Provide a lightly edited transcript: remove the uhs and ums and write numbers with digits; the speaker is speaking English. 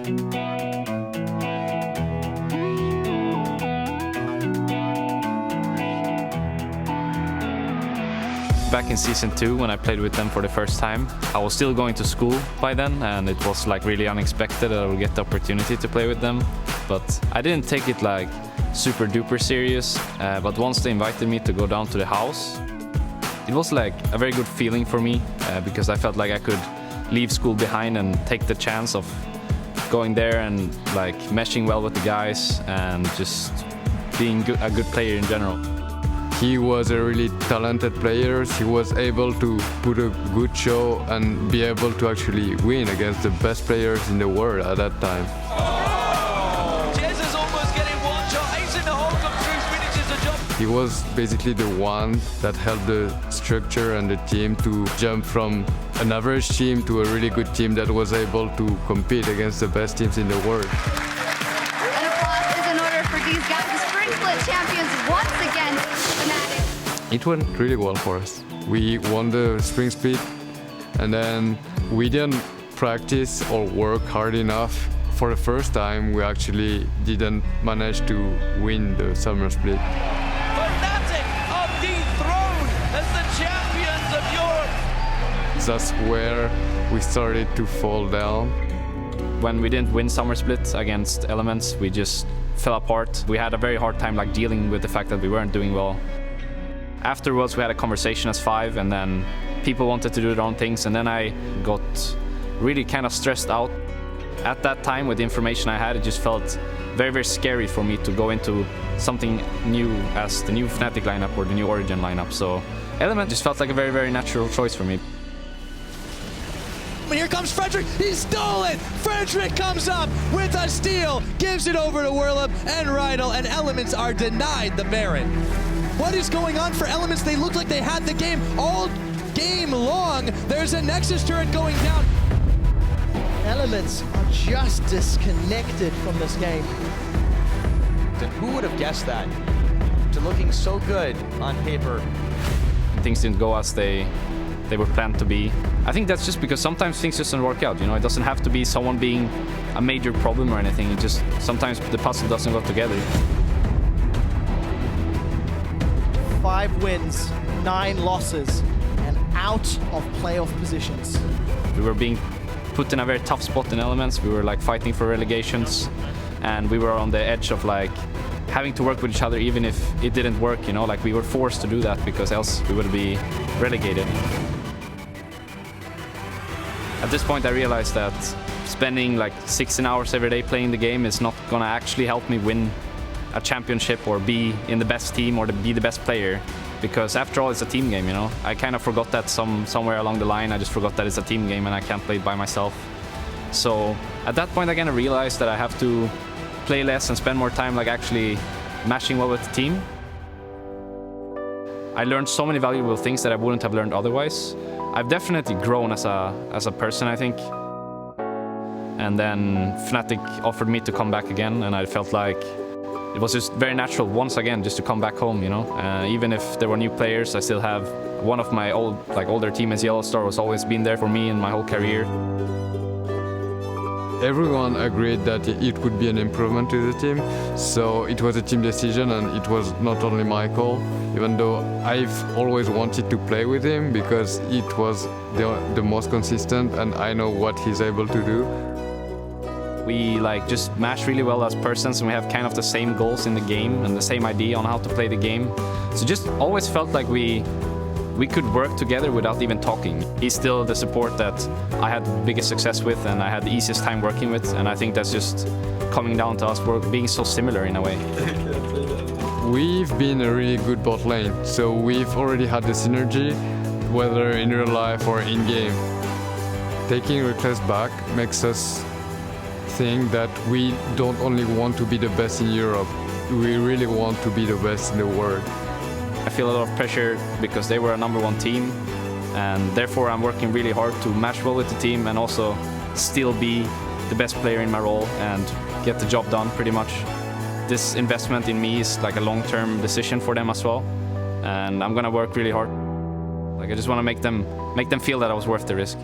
Back in season 2, when I played with them for the first time, I was still going to school by then, and it was like really unexpected that I would get the opportunity to play with them. But I didn't take it like super duper serious, but once they invited me to go down to the house, it was like a very good feeling for me, because I felt like I could leave school behind and take the chance of going there and like meshing well with the guys and just being a good player in general. He was a really talented player. He was able to put a good show and be able to actually win against the best players in the world at that time. Jez is almost getting one shot. Ace in the hole comes through, finishes the job. He was basically the one that helped the structure and the team to jump from an average team to a really good team that was able to compete against the best teams in the world. An applause is in order for these guys, the Spring Split champions once again. Fnatic. It went really well for us. We won the Spring Split, and then we didn't practice or work hard enough. For the first time, we actually didn't manage to win the Summer Split. Fnatic are dethroned as the champions of Europe. That's where we started to fall down. When we didn't win Summer Split against Elements, we just fell apart. We had a very hard time like dealing with the fact that we weren't doing well. Afterwards, we had a conversation as 5, and then people wanted to do their own things, and then I got really kind of stressed out. At that time, with the information I had, it just felt very, very scary for me to go into something new as the new Fnatic lineup or the new Origin lineup. So Element just felt like a very, very natural choice for me. And here comes Frederic, he stole it! Frederic comes up with a steal, gives it over to Whirlup and Rydal, and Elements are denied the Baron. What is going on for Elements? They looked like they had the game all game long. There's a Nexus turret going down. Elements are just disconnected from this game. And who would have guessed that? To looking so good on paper. Things didn't go as they were planned to be. I think that's just because sometimes things just don't work out, you know? It doesn't have to be someone being a major problem or anything. It just, sometimes the puzzle doesn't go together. 5 wins, 9 losses, and out of playoff positions. We were being put in a very tough spot in Elements. We were like fighting for relegations, and we were on the edge of like having to work with each other even if it didn't work, you know? Like we were forced to do that because else we would be relegated. At this point I realized that spending like 16 hours every day playing the game is not gonna actually help me win a championship or be in the best team or to be the best player, because after all it's a team game, you know? I kind of forgot that somewhere along the line. I just forgot that it's a team game and I can't play it by myself. So at that point I kind of realized that I have to play less and spend more time like actually mashing well with the team. I learned so many valuable things that I wouldn't have learned otherwise. I've definitely grown as a person, I think. And then Fnatic offered me to come back again, and I felt like it was just very natural once again just to come back home, you know. Even if there were new players, I still have one of my older teammates, Yellowstar, was always been there for me in my whole career. Everyone agreed that it could be an improvement to the team, so it was a team decision, and it was not only my call, even though I've always wanted to play with him because it was the most consistent and I know what he's able to do. We like just mash really well as persons, and we have kind of the same goals in the game and the same idea on how to play the game. So just always felt like we could work together without even talking. He's still the support that I had the biggest success with and I had the easiest time working with, and I think that's just coming down to us being so similar in a way. We've been a really good bot lane, so we've already had the synergy, whether in real life or in-game. Taking Reckless back makes us think that we don't only want to be the best in Europe, we really want to be the best in the world. I feel a lot of pressure because they were a #1 team, and therefore I'm working really hard to match well with the team and also still be the best player in my role and get the job done pretty much. This investment in me is like a long-term decision for them as well, and I'm gonna work really hard. Like I just want to make them feel that I was worth the risk.